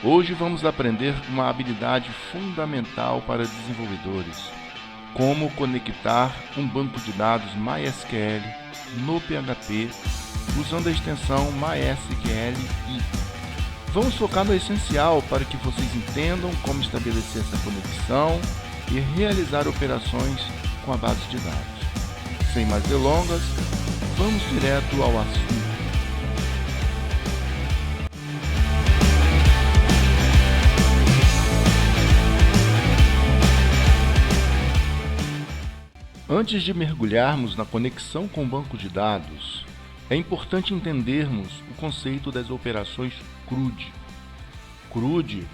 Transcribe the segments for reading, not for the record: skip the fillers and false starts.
Hoje vamos aprender uma habilidade fundamental para desenvolvedores: como conectar um banco de dados MySQL no PHP usando a extensão MySQLi. Vamos focar no essencial para que vocês entendam como estabelecer essa conexão e realizar operações com a base de dados. Sem mais delongas, vamos direto ao assunto. Antes de mergulharmos na conexão com o banco de dados, é importante entendermos o conceito das operações CRUD. CRUD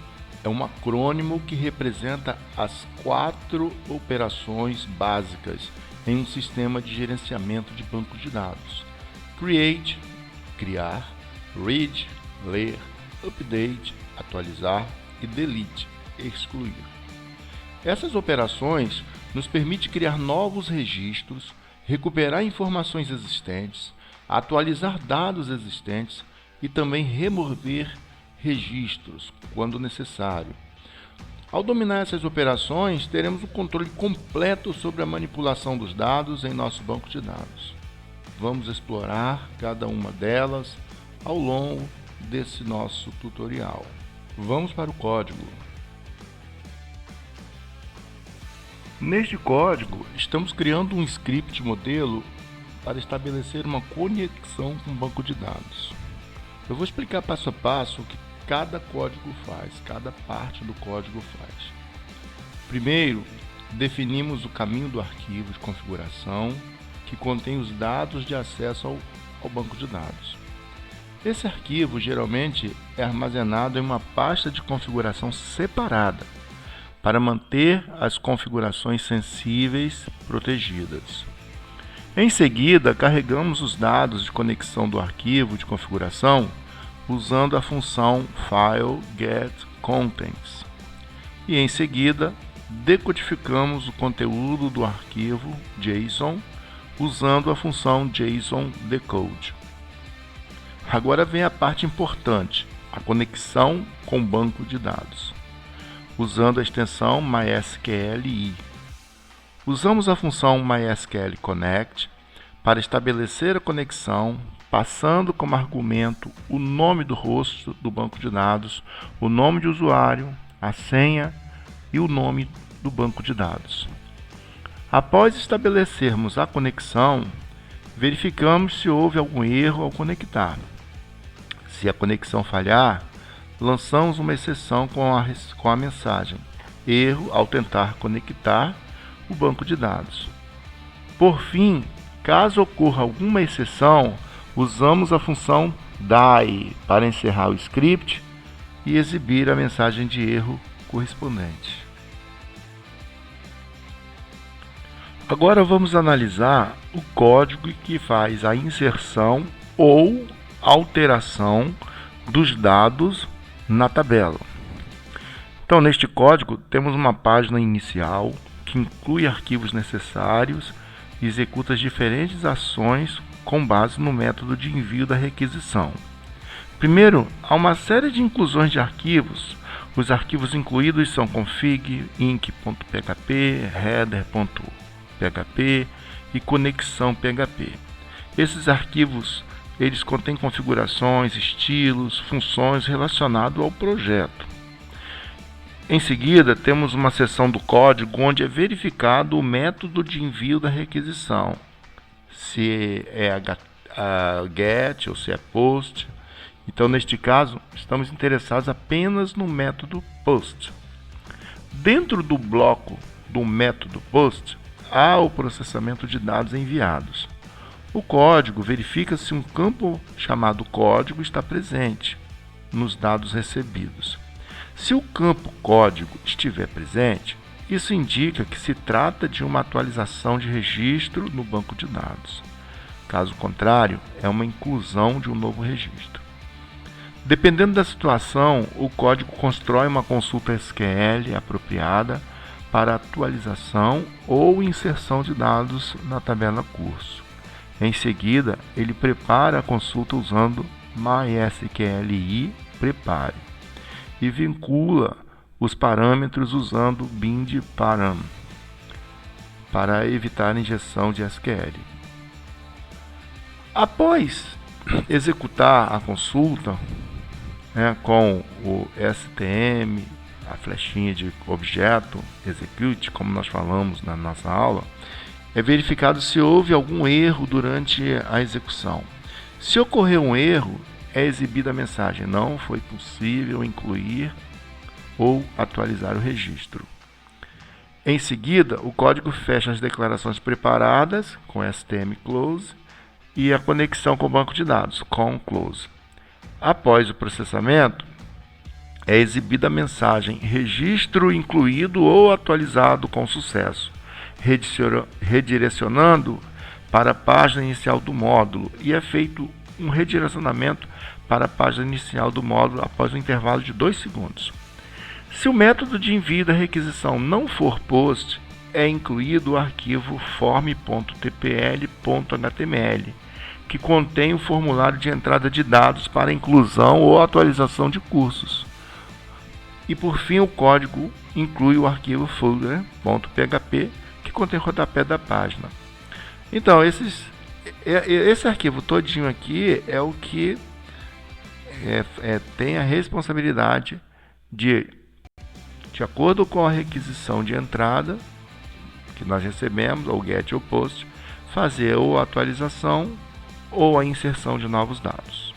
é um acrônimo que representa as 4 operações básicas em um sistema de gerenciamento de bancos de dados: Create, criar; Read, ler; Update, atualizar; e Delete, excluir. Essas operações nos permitem criar novos registros, recuperar informações existentes, atualizar dados existentes e também remover registros quando necessário. Ao dominar essas operações, teremos o controle completo sobre a manipulação dos dados em nosso banco de dados. Vamos explorar cada uma delas ao longo desse nosso tutorial. Vamos para o código. Neste código, estamos criando um script modelo para estabelecer uma conexão com o banco de dados. Eu vou explicar passo a passo o que cada código faz, cada parte do código faz. Primeiro, definimos o caminho do arquivo de configuração que contém os dados de acesso ao banco de dados. Esse arquivo geralmente é armazenado em uma pasta de configuração separada, para manter as configurações sensíveis protegidas. Em seguida, carregamos os dados de conexão do arquivo de configuração usando a função FileGetContents. E em seguida, decodificamos o conteúdo do arquivo JSON usando a função JSONDecode. Agora vem a parte importante, a conexão com o banco de dados, usando a extensão MySQLi. Usamos a função MySQLConnect para estabelecer a conexão, passando como argumento o nome do host do banco de dados, o nome de usuário, a senha e o nome do banco de dados. Após estabelecermos a conexão, verificamos se houve algum erro ao conectar. Se a conexão falhar, lançamos uma exceção com a mensagem erro ao tentar conectar o banco de dados. Por fim, caso ocorra alguma exceção, usamos a função die para encerrar o script e exibir a mensagem de erro correspondente. Agora vamos analisar o código que faz a inserção ou alteração dos dados na tabela. Então, neste código temos uma página inicial que inclui arquivos necessários e executa as diferentes ações com base no método de envio da requisição. Primeiro, há uma série de inclusões de arquivos. Os arquivos incluídos são config, inc.php, header.php e conexão.php. Esses arquivos eles contêm configurações, estilos, funções relacionadas ao projeto. Em seguida, temos uma seção do código onde é verificado o método de envio da requisição, se é a GET ou se é POST. Então, neste caso, estamos interessados apenas no método POST. Dentro do bloco do método POST, há o processamento de dados enviados. O código verifica se um campo chamado código está presente nos dados recebidos. Se o campo código estiver presente, isso indica que se trata de uma atualização de registro no banco de dados. Caso contrário, é uma inclusão de um novo registro. Dependendo da situação, o código constrói uma consulta SQL apropriada para atualização ou inserção de dados na tabela curso. Em seguida, ele prepara a consulta usando MySQLi prepare. e vincula os parâmetros usando bind param para evitar a injeção de SQL. Após executar a consulta, né, com o STM, a flechinha de objeto, execute, como nós falamos na nossa aula, é verificado se houve algum erro durante a execução. Se ocorrer um erro, é exibida a mensagem: não foi possível incluir ou atualizar o registro. Em seguida, o código fecha as declarações preparadas com STM close e a conexão com o banco de dados com close. Após o processamento, é exibida a mensagem: registro incluído ou atualizado com sucesso, redirecionando para a página inicial do módulo, e é feito um redirecionamento para a página inicial do módulo após um intervalo de 2 segundos. Se o método de envio da requisição não for POST, é incluído o arquivo form.tpl.html, que contém o formulário de entrada de dados para inclusão ou atualização de cursos. E por fim, o código inclui o arquivo folder.php, que contém o rodapé da página. Então, esse arquivo todinho aqui é o que tem a responsabilidade de acordo com a requisição de entrada que nós recebemos, ou GET ou POST, fazer ou a atualização ou a inserção de novos dados.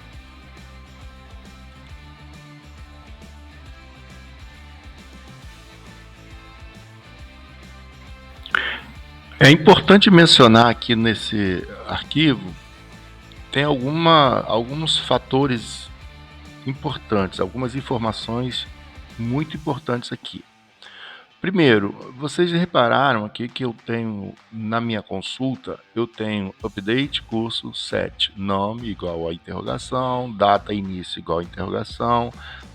É importante mencionar aqui nesse arquivo, tem alguns fatores importantes, algumas informações muito importantes aqui. Primeiro, vocês repararam aqui que eu tenho, na minha consulta, eu tenho update curso set nome igual a interrogação, data início igual a interrogação,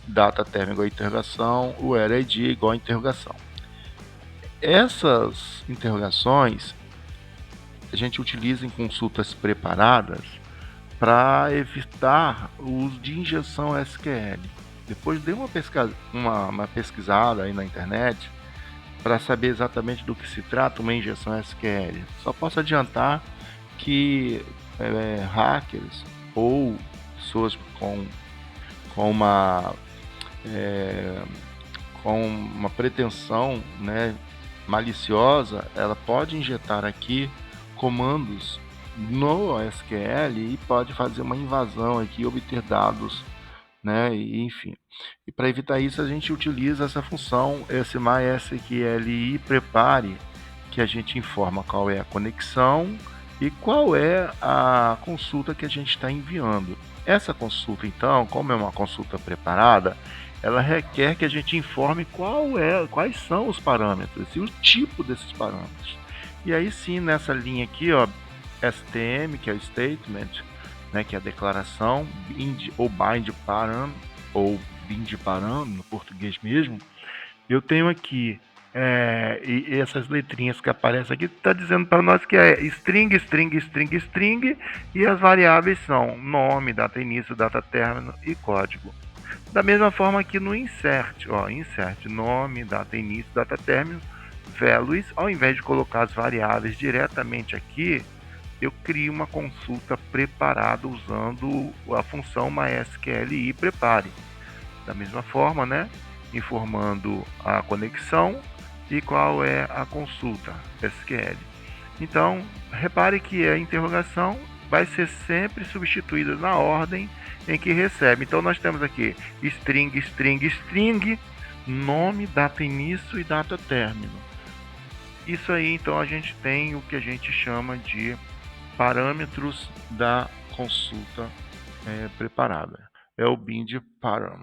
data término igual a interrogação, o id igual a interrogação. Essas interrogações a gente utiliza em consultas preparadas para evitar o uso de injeção SQL. Depois dei uma pesquisada aí na internet para saber exatamente do que se trata uma injeção SQL. Só posso adiantar que hackers ou pessoas com uma pretensão, né, maliciosa, ela pode injetar aqui comandos no SQL e pode fazer uma invasão aqui, obter dados, né, e enfim. E para evitar isso, a gente utiliza essa função, esse MySQLi prepare, que a gente informa qual é a conexão e qual é a consulta que a gente está enviando. Essa consulta, então, como é uma consulta preparada, ela requer que a gente informe quais são os parâmetros e o tipo desses parâmetros. E aí sim, nessa linha aqui, ó, STM, que é o statement, né, que é a declaração, bind ou bind param, ou bind param no português mesmo, eu tenho aqui e essas letrinhas que aparecem aqui, está dizendo para nós que é string, string, string, string, e as variáveis são nome, data início, data término e código. Da mesma forma aqui no insert, ó, insert nome, data início, data término, values, ao invés de colocar as variáveis diretamente aqui, eu crio uma consulta preparada usando a função MySQLi prepare. Da mesma forma, né, informando a conexão e qual é a consulta SQL. Então, repare que a interrogação vai ser sempre substituída na ordem em que recebe. Então, nós temos aqui string, string, string, nome, data início e data término. Isso aí, então, a gente tem o que a gente chama de parâmetros da consulta preparada. É o bind param.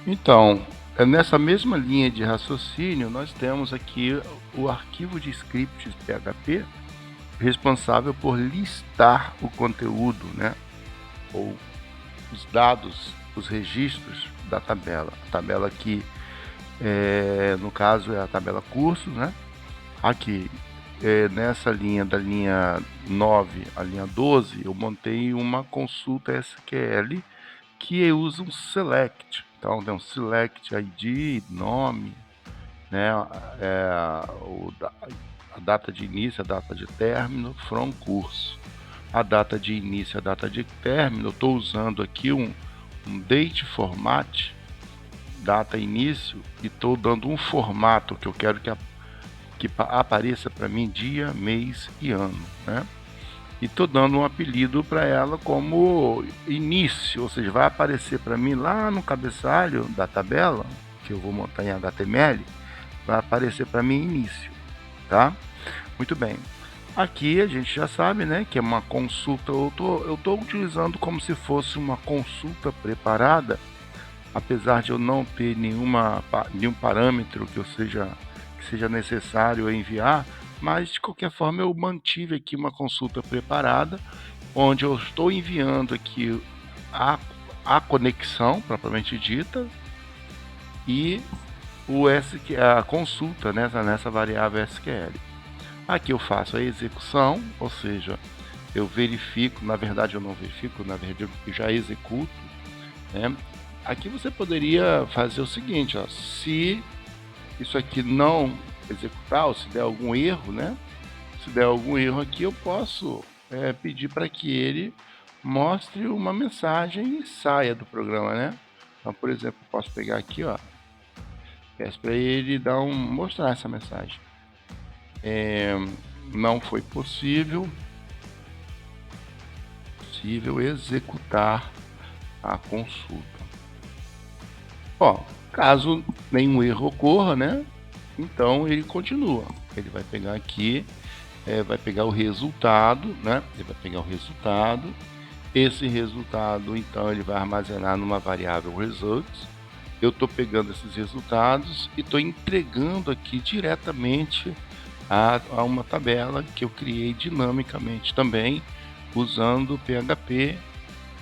Então, nessa mesma linha de raciocínio, nós temos aqui o arquivo de scripts PHP responsável por listar o conteúdo, né, ou os dados, os registros da tabela. A tabela aqui, no caso, é a tabela cursos, né? Aqui nessa linha, da linha 9 à linha 12, eu montei uma consulta SQL que usa um select. Então, tem um select ID, nome, né, a data de início, a data de término, from curso. A data de início, a data de término, eu estou usando aqui um date format, data início, e estou dando um formato que eu quero que apareça para mim dia, mês e ano, né? E estou dando um apelido para ela como início, ou seja, vai aparecer para mim lá no cabeçalho da tabela, que eu vou montar em HTML, vai aparecer para mim início, tá? Muito bem. Aqui a gente já sabe, né, que é uma consulta, eu tô utilizando como se fosse uma consulta preparada, apesar de eu não ter nenhum parâmetro que seja necessário enviar, mas de qualquer forma eu mantive aqui uma consulta preparada, onde eu estou enviando aqui a conexão propriamente dita e a consulta nessa variável SQL. Aqui eu faço a execução, ou seja, eu verifico, na verdade eu não verifico, na verdade eu já executo, né? Aqui você poderia fazer o seguinte, ó, se isso aqui não executar, ou se der algum erro, né? Se der algum erro aqui, eu posso pedir para que ele mostre uma mensagem e saia do programa, né? Então, por exemplo, eu posso pegar aqui, ó, peço para ele mostrar essa mensagem. Não foi possível executar a consulta. Ó, caso nenhum erro ocorra, né? Então ele continua. Ele vai pegar aqui, vai pegar o resultado, né? Ele vai pegar o resultado. Esse resultado, então, ele vai armazenar numa variável results. Eu estou pegando esses resultados e estou entregando aqui diretamente a uma tabela que eu criei dinamicamente também, usando PHP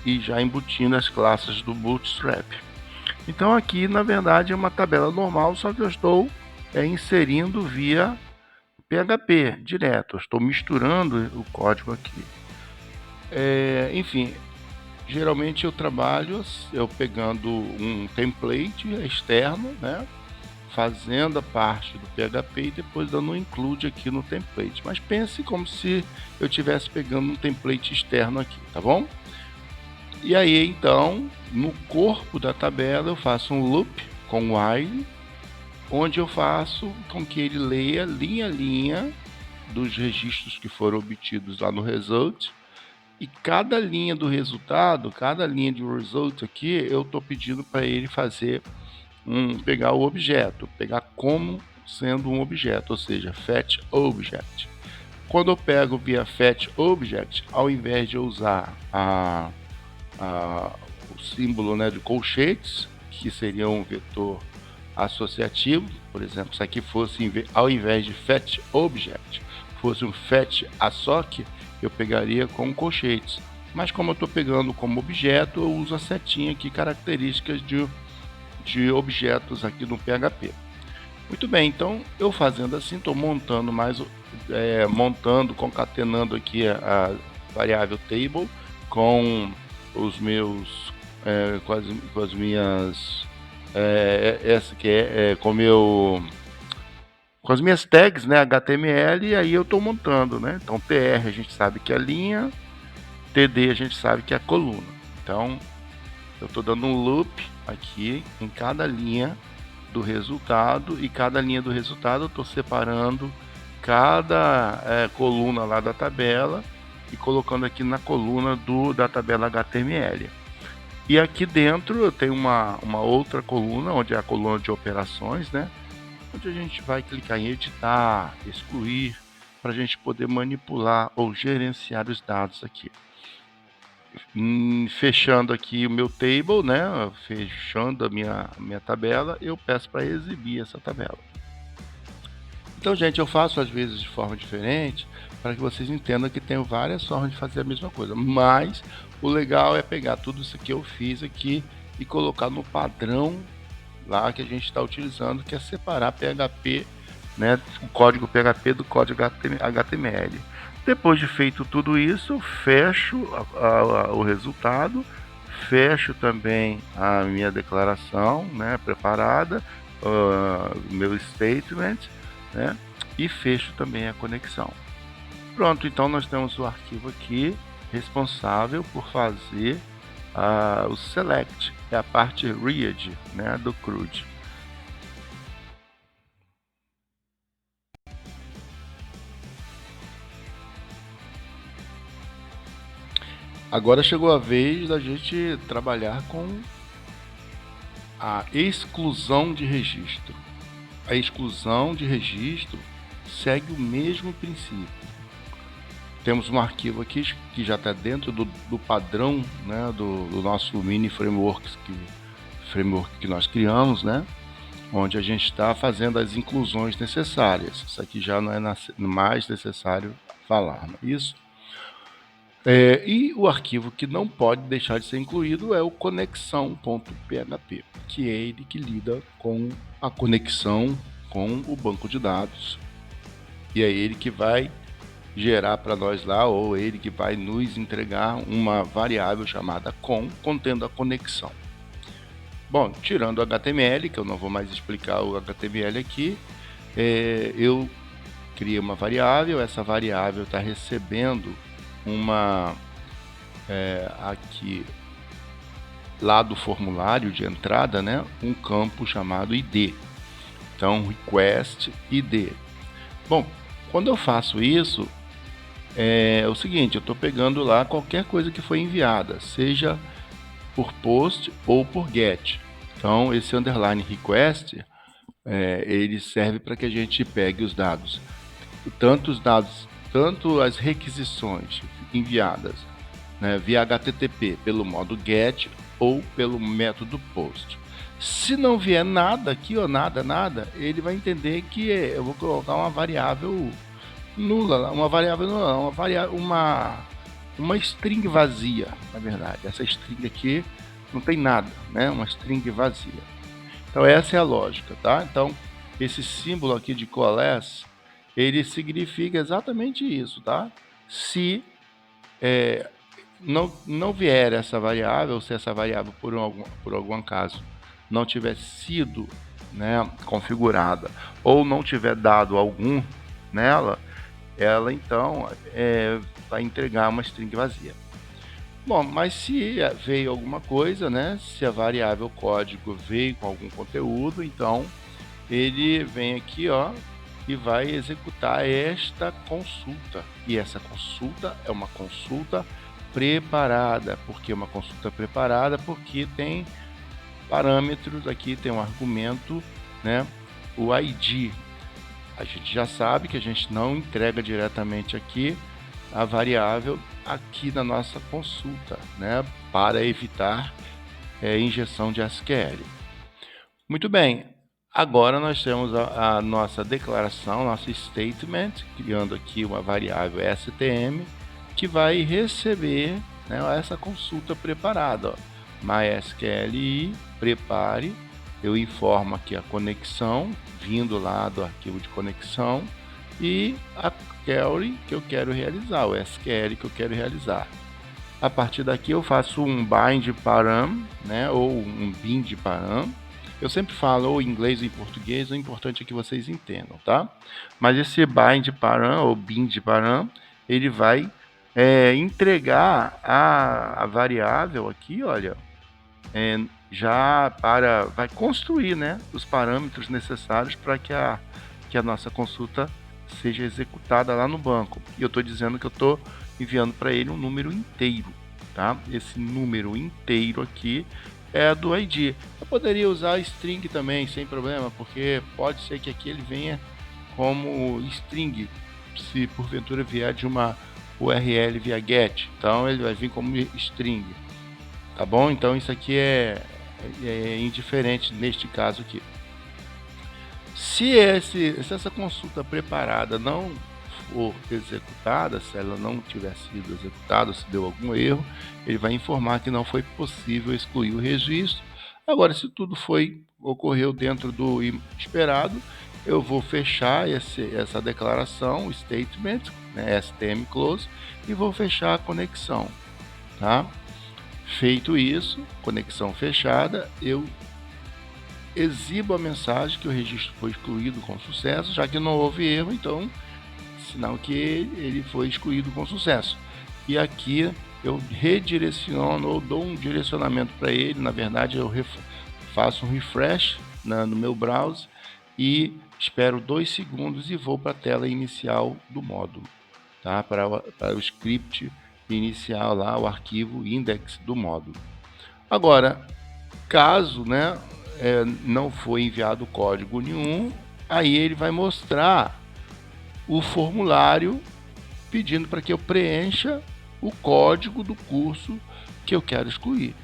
e já embutindo as classes do Bootstrap. Então aqui, na verdade, é uma tabela normal, só que eu estou inserindo via PHP direto. Eu estou misturando o código aqui. Enfim, geralmente eu trabalho pegando um template externo, né? Fazendo a parte do PHP e depois dando um include aqui no template. Mas pense como se eu estivesse pegando um template externo aqui, tá bom? E aí, então, no corpo da tabela eu faço um loop com while, onde eu faço com que ele leia linha a linha dos registros que foram obtidos lá no result. E cada linha do resultado, cada linha de result aqui, eu estou pedindo para ele pegar o objeto, pegar como sendo um objeto, ou seja, fetch object. Quando eu pego via fetch object, ao invés de eu usar o símbolo, né, de colchetes, que seria um vetor associativo, por exemplo, se aqui fosse, ao invés de fetch object, fosse um fetch assoc, eu pegaria com colchetes. Mas como eu estou pegando como objeto, eu uso a setinha aqui, características de objetos aqui no PHP. Muito bem, então eu fazendo assim, estou montando concatenando aqui a variável table com os meus, com as minhas, com as minhas tags, né, HTML, e aí eu estou montando, né? Então TR a gente sabe que é linha, TD a gente sabe que é coluna. Então eu estou dando um loop aqui em cada linha do resultado, e cada linha do resultado eu estou separando cada coluna lá da tabela e colocando aqui na coluna da tabela HTML. E aqui dentro eu tenho uma outra coluna, onde é a coluna de operações, né? Onde a gente vai clicar em editar, excluir, para a gente poder manipular ou gerenciar os dados aqui. Fechando aqui o meu table, né? Fechando a minha tabela, eu peço para exibir essa tabela. Então, gente, eu faço às vezes de forma diferente, para que vocês entendam que tem várias formas de fazer a mesma coisa. Mas o legal é pegar tudo isso que eu fiz aqui e colocar no padrão lá que a gente está utilizando, que é separar PHP né, o código PHP do código HTML. Depois de feito tudo isso, fecho o resultado, fecho também a minha declaração, né, preparada, meu statement, né, e fecho também a conexão. Pronto, então nós temos o arquivo aqui responsável por fazer o select, que é a parte read, né, do CRUD. Agora chegou a vez da gente trabalhar com a exclusão de registro. A exclusão de registro segue o mesmo princípio. Temos um arquivo aqui que já está dentro do padrão, né, do nosso mini framework que nós criamos, né, onde a gente está fazendo as inclusões necessárias. Isso aqui já não é mais necessário falar, não é isso? E o arquivo que não pode deixar de ser incluído é o conexão.php, que é ele que lida com a conexão com o banco de dados. E é ele que vai gerar para nós lá, ou ele que vai nos entregar uma variável chamada contendo a conexão. Bom, tirando o HTML, que eu não vou mais explicar o HTML aqui, eu criei uma variável, essa variável está recebendo aqui lá do formulário de entrada, né, um campo chamado ID. Então, request ID. Bom, quando eu faço isso, é o seguinte, eu estou pegando lá qualquer coisa que foi enviada, seja por post ou por get. Então, esse underline request, ele serve para que a gente pegue os dados, tanto as requisições enviadas, né, via HTTP pelo modo GET ou pelo método POST. Se não vier nada aqui, ó, nada, ele vai entender que eu vou colocar uma variável nula, uma string vazia, na verdade. Essa string aqui não tem nada, né? Uma string vazia. Então essa é a lógica, tá? Então esse símbolo aqui de coalesce, ele significa exatamente isso, tá? Se não vier essa variável, se essa variável por algum caso não tiver sido, né, configurada ou não tiver dado algum nela, ela então vai entregar uma string vazia. Bom, mas se veio alguma coisa, né, se a variável código veio com algum conteúdo, então ele vem aqui, ó, e vai executar esta consulta. E essa consulta é uma consulta preparada. Por que uma consulta preparada? Porque tem parâmetros aqui, tem um argumento, né, o ID. A gente já sabe que a gente não entrega diretamente aqui a variável aqui na nossa consulta, né, para evitar injeção de SQL. Muito bem, agora nós temos a nossa declaração, nosso statement, criando aqui uma variável STM que vai receber, né, essa consulta preparada. Ó. MySQLi, prepare, eu informo aqui a conexão, vindo lá do arquivo de conexão, e a query que eu quero realizar, o SQL que eu quero realizar. A partir daqui eu faço um bind param, né, ou um bind param. Eu sempre falo ou em inglês ou em português, o importante é que vocês entendam, tá? Mas esse bind param ou bind param, ele vai entregar a variável aqui, olha, vai construir, né, os parâmetros necessários para que a nossa consulta seja executada lá no banco. E eu estou dizendo que eu estou enviando para ele um número inteiro, tá? Esse número inteiro aqui é do ID. Eu poderia usar string também, sem problema, porque pode ser que aqui ele venha como string, se porventura vier de uma URL via GET, então ele vai vir como string, tá bom? Então isso aqui é indiferente neste caso aqui. Se essa consulta preparada não for executada, se ela não tiver sido executada, se deu algum erro, ele vai informar que não foi possível excluir o registro. Agora, se tudo ocorreu dentro do esperado, eu vou fechar essa declaração, o statement, né, STM close, e vou fechar a conexão, tá? Feito isso, conexão fechada, eu exibo a mensagem que o registro foi excluído com sucesso, já que não houve erro, então sinal que ele foi excluído com sucesso. E aqui eu redireciono ou dou um direcionamento para ele, na verdade eu faço um refresh no meu browser e espero 2 segundos e vou para a tela inicial do módulo, tá? Para o script inicial lá, o arquivo index do módulo. Agora, caso, né, não foi enviado código nenhum, aí ele vai mostrar o formulário pedindo para que eu preencha o código do curso que eu quero excluir.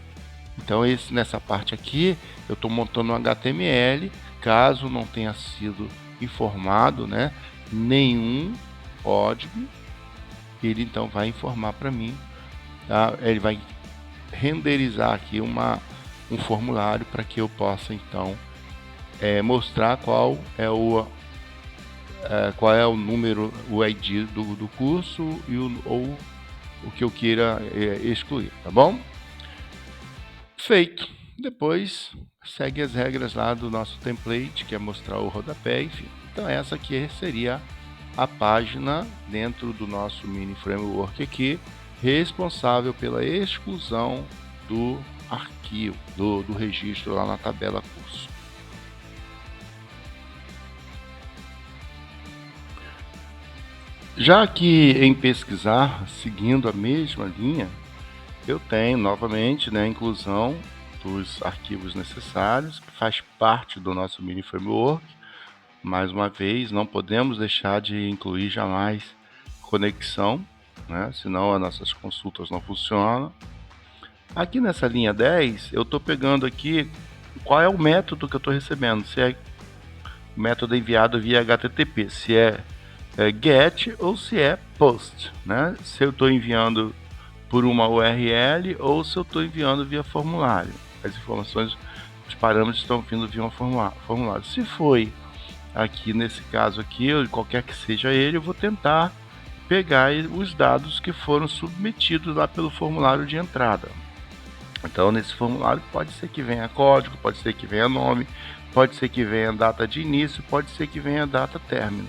Então nessa parte aqui eu estou montando um HTML, caso não tenha sido informado, né, nenhum código, ele então vai informar para mim, tá? Ele vai renderizar aqui um formulário para que eu possa então mostrar qual é o número, o ID do curso ou o que eu queira excluir, tá bom? Feito. Depois segue as regras lá do nosso template, que é mostrar o rodapé, enfim. Então essa aqui seria a página dentro do nosso mini framework aqui, responsável pela exclusão do arquivo, do registro lá na tabela curso. Já que em pesquisar, seguindo a mesma linha, eu tenho novamente, né, a inclusão dos arquivos necessários, que faz parte do nosso mini framework. Mais uma vez, não podemos deixar de incluir jamais conexão, né, senão as nossas consultas não funcionam. Aqui nessa linha 10, eu estou pegando aqui qual é o método que eu estou recebendo, se é o método enviado via HTTP, se é GET ou se é POST, né? Se eu estou enviando por uma URL ou se eu estou enviando via formulário. As informações, os parâmetros estão vindo via um formulário. Se foi aqui nesse caso aqui, ou qualquer que seja ele, eu vou tentar pegar os dados que foram submetidos lá pelo formulário de entrada. Então nesse formulário pode ser que venha código, pode ser que venha nome, pode ser que venha data de início, pode ser que venha data término.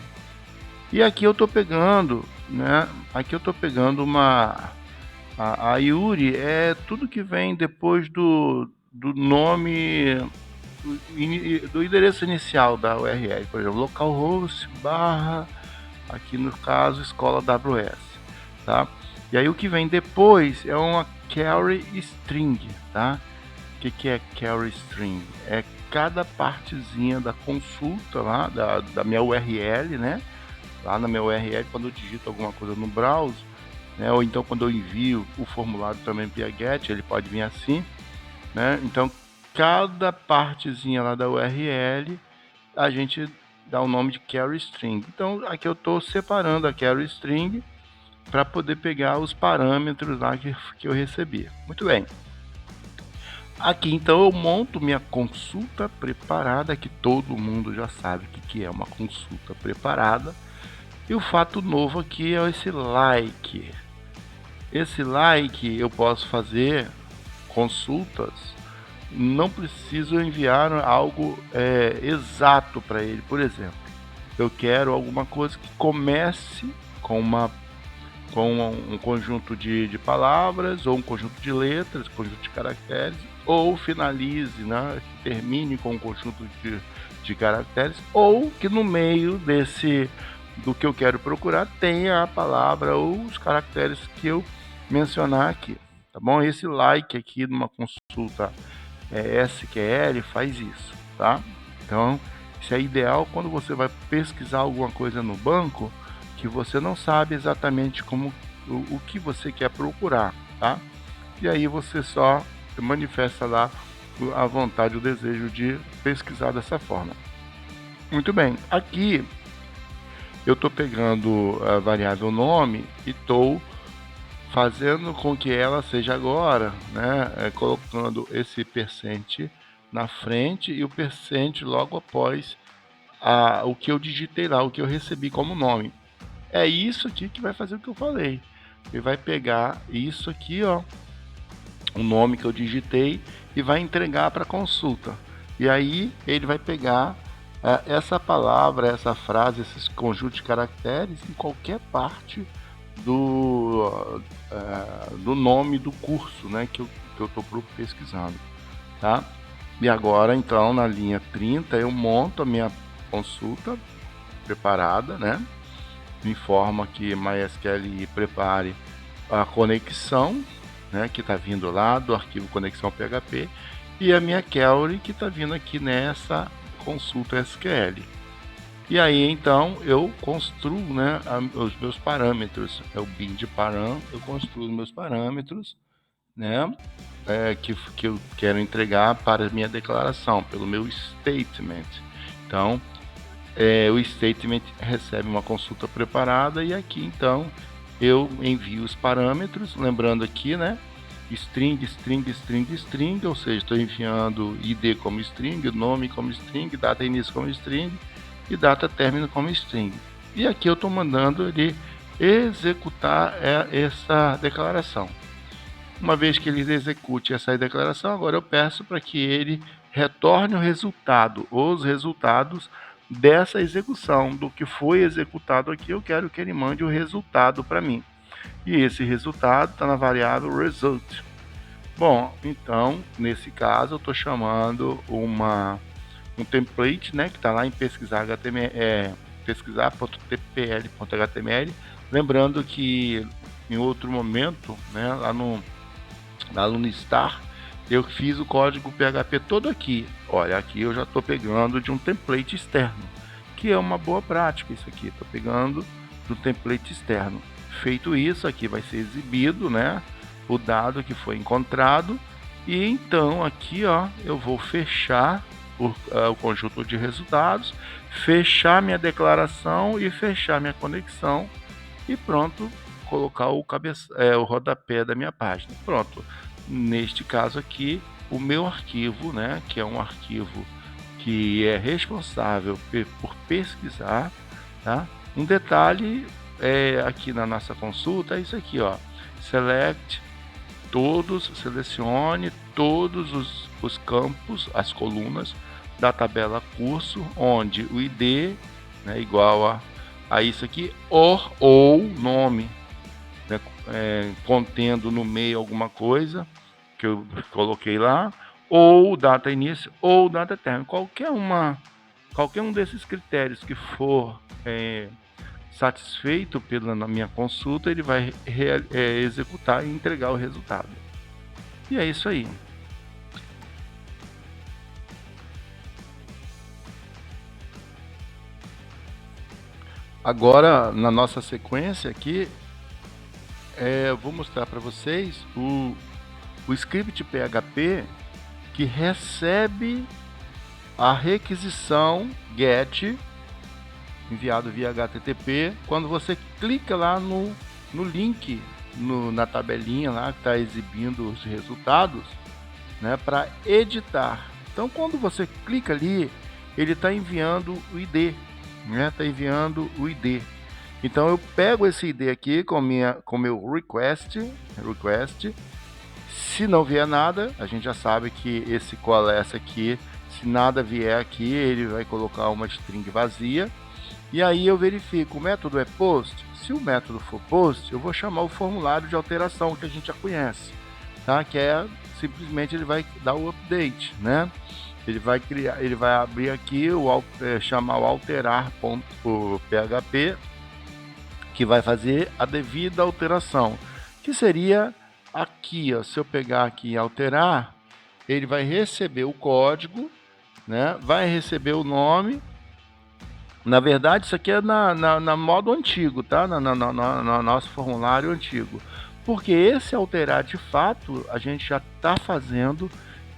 E aqui eu estou pegando, né? Aqui eu estou pegando a URI é tudo que vem depois do nome, do endereço inicial da URL, por exemplo, localhost barra, aqui no caso, escola AWS, tá? E aí o que vem depois é uma carry string, tá? O que é carry string? É cada partezinha da consulta lá, da minha URL, né? Lá na minha URL, quando eu digito alguma coisa no browser, né? Ou então quando eu envio o formulário também via GET, ele pode vir assim, né? Então cada partezinha lá da URL a gente dá o nome de carry string. Então aqui eu estou separando a carry string para poder pegar os parâmetros lá que eu recebi. Muito bem. Aqui então eu monto minha consulta preparada, que todo mundo já sabe o que é uma consulta preparada. E o fato novo aqui é esse like. Esse like eu posso fazer consultas, não preciso enviar algo exato para ele. Por exemplo, eu quero alguma coisa que comece com um conjunto de palavras, ou um conjunto de letras, um conjunto de caracteres, ou finalize, né, que termine com um conjunto de caracteres, ou que no meio do que eu quero procurar tenha a palavra ou os caracteres que eu mencionar aqui, tá bom? Esse like aqui numa consulta SQL faz isso, tá? Então, isso é ideal quando você vai pesquisar alguma coisa no banco que você não sabe exatamente o que você quer procurar, tá? E aí você só manifesta lá a vontade, o desejo de pesquisar dessa forma. Muito bem, aqui eu estou pegando a variável nome e estou fazendo com que ela seja agora, né, colocando esse percent na frente e o percent logo após o que eu digitei lá, o que eu recebi como nome. É isso aqui que vai fazer o que eu falei. Ele vai pegar isso aqui, ó, o nome que eu digitei, e vai entregar para consulta. E aí ele vai pegar essa palavra, essa frase, esses conjuntos de caracteres em qualquer parte do nome do curso, né, que eu estou pesquisando, tá? E agora, então, na linha 30, eu monto a minha consulta preparada, né? Me informa que MySQL prepare a conexão, né, que está vindo lá do arquivo conexão PHP, e a minha query que está vindo aqui nessa consulta SQL. E aí então eu construo, né, os meus parâmetros. É o bin de param, eu construo os meus parâmetros, né, que eu quero entregar para a minha declaração, pelo meu statement. Então, o statement recebe uma consulta preparada e aqui então eu envio os parâmetros, lembrando aqui, né, string, string, string, string, ou seja, estou enviando id como string, nome como string, data início como string e data término como string. E aqui eu estou mandando ele executar essa declaração. Uma vez que ele execute essa declaração, agora eu peço para que ele retorne o resultado, os resultados dessa execução, do que foi executado aqui. Eu quero que ele mande o resultado para mim. E esse resultado está na variável result. Bom, então, nesse caso, eu estou chamando um template, né, que está lá em pesquisar.tpl.html. Lembrando que em outro momento, né, lá no Alunistar, eu fiz o código PHP todo aqui. Olha, aqui eu já estou pegando de um template externo, que é uma boa prática isso aqui. Estou pegando do template externo. Feito isso, aqui vai ser exibido, né, o dado que foi encontrado. E então aqui, ó, eu vou fechar o conjunto de resultados, fechar minha declaração e fechar minha conexão e pronto, colocar o rodapé da minha página. Pronto. Neste caso aqui, o meu arquivo, né, que é um arquivo que é responsável por pesquisar, tá? Um detalhe aqui na nossa consulta é isso aqui, ó. Selecione todos os campos, as colunas da tabela curso, onde o ID, né, igual a isso aqui, ou nome, né, contendo no meio alguma coisa que eu coloquei lá, ou data início ou data término. Qualquer um desses critérios que for satisfeito pela minha consulta, ele vai executar e entregar o resultado. E é isso aí. Agora, na nossa sequência aqui, eu vou mostrar para vocês o script PHP que recebe a requisição GET enviado via HTTP quando você clica lá no link, na tabelinha lá que está exibindo os resultados, né, para editar. Então, quando você clica ali, ele está enviando o ID, né? Está enviando o ID. Então, eu pego esse ID aqui com meu request. Se não vier nada, a gente já sabe que esse coalesce aqui, se nada vier aqui, ele vai colocar uma string vazia. E aí eu verifico, o método é post? Se o método for post, eu vou chamar o formulário de alteração que a gente já conhece, tá? Que é simplesmente ele vai dar o update, né? Ele vai abrir aqui chamar o alterar.php, que vai fazer a devida alteração, que seria aqui, ó. Se eu pegar aqui e alterar, ele vai receber o código, né? Vai receber o nome. Na verdade, isso aqui é na modo antigo, tá? No nosso formulário antigo. Porque esse alterar, de fato, a gente já está fazendo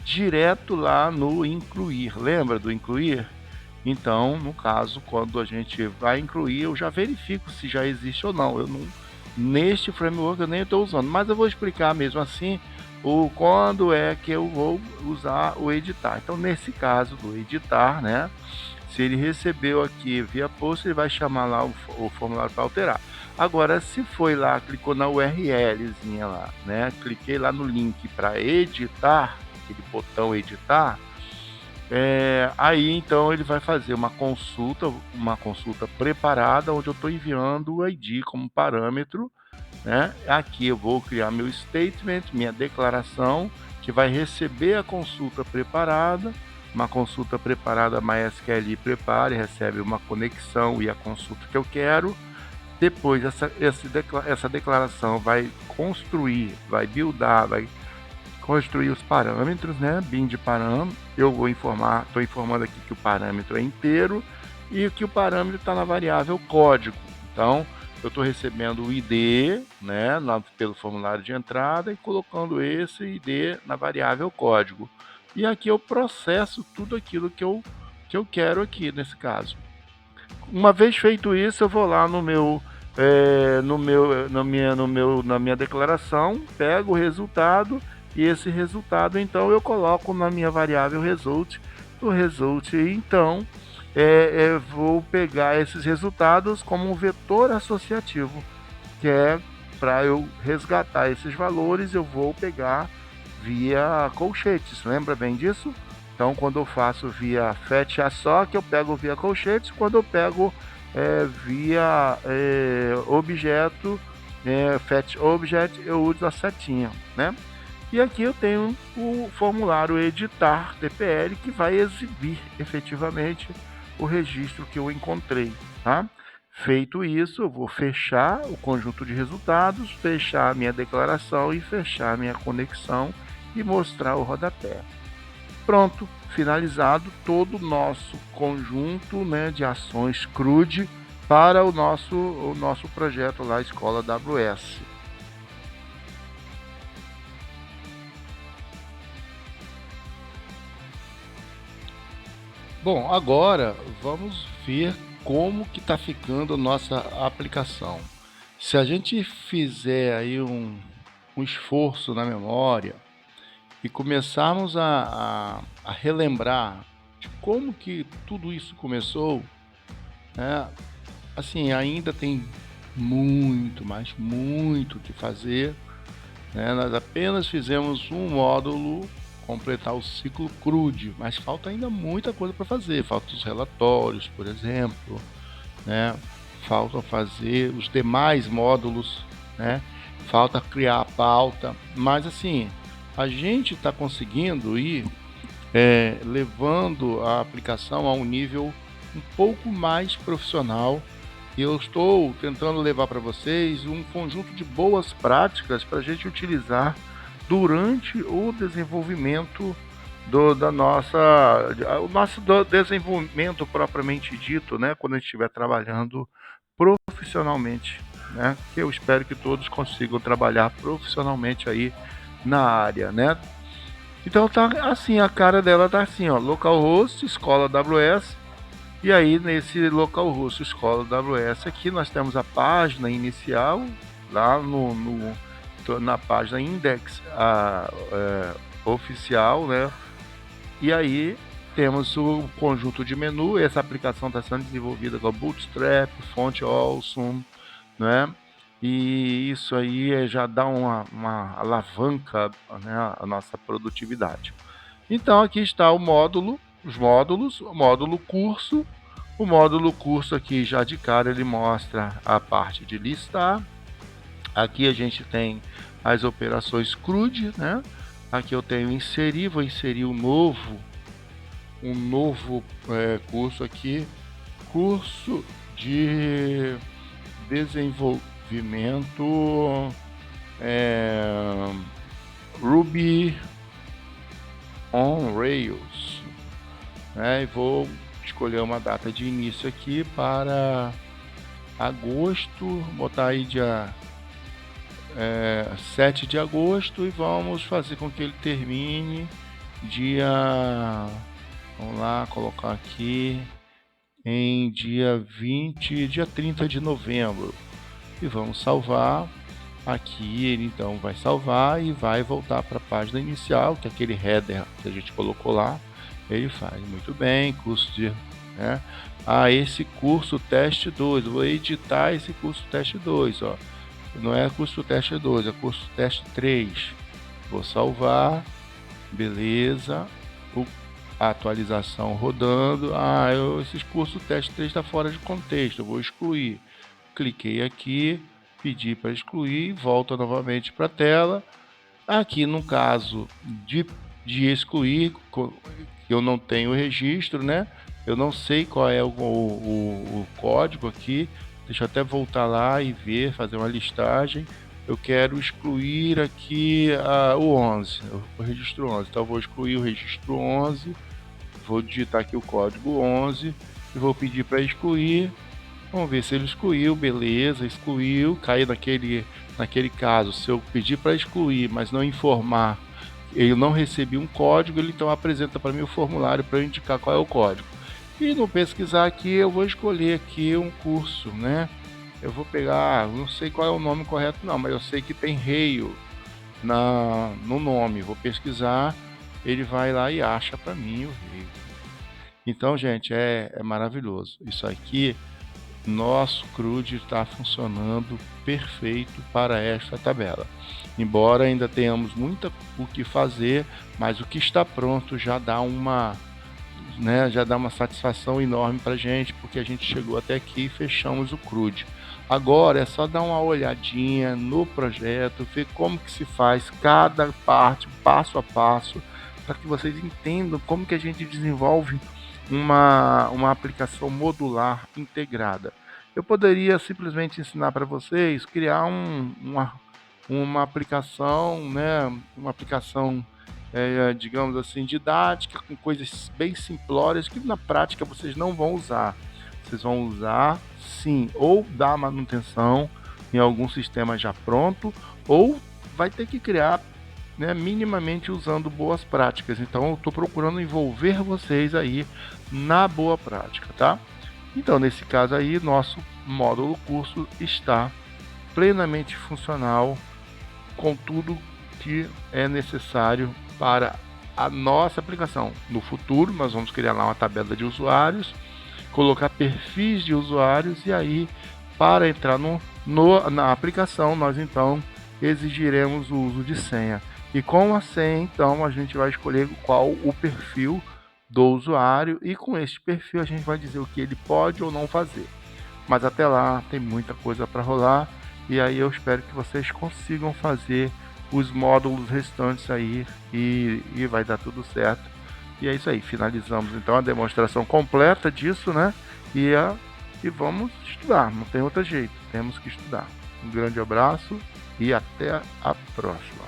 direto lá no incluir. Lembra do incluir? Então, no caso, quando a gente vai incluir, eu já verifico se já existe ou não. Neste framework eu nem estou usando, mas eu vou explicar mesmo assim quando é que eu vou usar o editar. Então, nesse caso do editar, né? Se ele recebeu aqui via post, ele vai chamar lá o formulário para alterar. Agora, se foi lá, clicou na URLzinha lá, né? Cliquei lá no link para editar, aquele botão editar. Aí então ele vai fazer uma consulta preparada, onde eu estou enviando o ID como parâmetro, né? Aqui eu vou criar meu statement, minha declaração, que vai receber a consulta preparada. Uma consulta preparada MySQL prepara e recebe uma conexão e a consulta que eu quero. Depois essa declaração vai buildar, vai construir os parâmetros, né? Bin de parâmetro. Eu vou estou informando aqui que o parâmetro é inteiro e que o parâmetro está na variável código. Então, eu estou recebendo o ID, né, pelo formulário de entrada e colocando esse ID na variável código. E aqui eu processo tudo aquilo que eu quero aqui nesse caso. Uma vez feito isso, eu vou lá na minha declaração, pego o resultado e esse resultado então eu coloco na minha variável result. O result então vou pegar esses resultados como um vetor associativo, que é para eu resgatar esses valores, eu vou pegar via colchetes. Lembra bem disso? Então, quando eu faço via fetch só, que eu pego via colchetes. Quando eu pego via objeto, fetch object, eu uso a setinha, né? E aqui eu tenho o formulário editar TPL, que vai exibir efetivamente o registro que eu encontrei, tá? Feito isso, eu vou fechar o conjunto de resultados, fechar a minha declaração e fechar a minha conexão e mostrar o rodapé. Pronto, finalizado todo o nosso conjunto, né, de ações CRUD para o nosso projeto lá, Escola AWS. Bom, agora vamos ver como que está ficando a nossa aplicação. Se a gente fizer aí um esforço na memória e começarmos a relembrar de como que tudo isso começou, né? Assim, ainda tem muito, mas muito que fazer, né? Nós apenas fizemos um módulo, completar o ciclo CRUD, mas falta ainda muita coisa para fazer. Faltam os relatórios, por exemplo, né? Falta fazer os demais módulos, né? Falta criar a pauta, mas assim, a gente está conseguindo ir levando a aplicação a um nível um pouco mais profissional. E eu estou tentando levar para vocês um conjunto de boas práticas para a gente utilizar durante o desenvolvimento o nosso desenvolvimento propriamente dito, né? Quando a gente estiver trabalhando profissionalmente, né? Que eu espero que todos consigam trabalhar profissionalmente aí na área, né? Então tá assim, a cara dela tá assim, ó, localhost, escola AWS. E aí nesse localhost, escola AWS aqui, nós temos a página inicial lá na página index oficial, né? E aí temos o conjunto de menu. Essa aplicação está sendo desenvolvida com Bootstrap, Font Awesome, né? E isso aí já dá uma alavanca, né, a nossa produtividade. Então aqui está os módulos, o módulo curso. O módulo curso aqui já de cara ele mostra a parte de listar. Aqui a gente tem as operações CRUD, né? Aqui eu tenho inserir, vou inserir um novo curso aqui, curso de desenvolvimento Ruby on Rails, né? E vou escolher uma data de início aqui para agosto, botar aí dia 7 de agosto, e vamos fazer com que ele termine vamos lá, colocar aqui em dia 30 de novembro, e vamos salvar. Aqui ele então vai salvar e vai voltar para a página inicial, que é aquele header que a gente colocou lá. Ele faz muito bem, curso de né? Esse curso teste 2, vou editar esse curso teste 2, ó. Não é curso teste 2, é curso teste 3. Vou salvar, beleza, a atualização rodando. Esses cursos teste 3 está fora de contexto, eu vou excluir. Cliquei aqui, pedi para excluir e volta novamente para a tela. Aqui no caso de excluir, eu não tenho registro, né? Eu não sei qual é o código aqui. Deixa eu até voltar lá e ver, fazer uma listagem. Eu quero excluir aqui o 11, o registro 11. Então eu vou excluir o registro 11, vou digitar aqui o código 11 e vou pedir para excluir. Vamos ver se ele excluiu, beleza, excluiu, caiu naquele caso. Se eu pedir para excluir, mas não informar, eu não recebi um código, ele então apresenta para mim o formulário para eu indicar qual é o código. E no pesquisar aqui, eu vou escolher aqui um curso, né? Eu vou pegar, não sei qual é o nome correto não, mas eu sei que tem Rail no nome. Vou pesquisar, ele vai lá e acha para mim o Rail. Então, gente, é maravilhoso. Isso aqui, nosso CRUD está funcionando perfeito para esta tabela. Embora ainda tenhamos muito o que fazer, mas o que está pronto já dá uma satisfação enorme para a gente, porque a gente chegou até aqui e fechamos o CRUD. Agora é só dar uma olhadinha no projeto, ver como que se faz cada parte, passo a passo, para que vocês entendam como que a gente desenvolve uma aplicação modular integrada. Eu poderia simplesmente ensinar para vocês criar uma aplicação, né, uma aplicação digamos assim, didática, com coisas bem simplórias que na prática vocês não vão usar. Vocês vão usar, sim, ou dar manutenção em algum sistema já pronto, ou vai ter que criar, né, minimamente usando boas práticas. Então eu estou procurando envolver vocês aí na boa prática, tá? Então nesse caso aí, nosso módulo curso está plenamente funcional com tudo que é necessário para a nossa aplicação. No futuro nós vamos criar lá uma tabela de usuários, colocar perfis de usuários e aí para entrar na aplicação nós então exigiremos o uso de senha. E com a senha então a gente vai escolher qual o perfil do usuário e com este perfil a gente vai dizer o que ele pode ou não fazer. Mas até lá tem muita coisa para rolar e aí eu espero que vocês consigam fazer os módulos restantes aí e vai dar tudo certo. E é isso aí, finalizamos então a demonstração completa disso, né? E vamos estudar, não tem outro jeito, temos que estudar. Um grande abraço e até a próxima.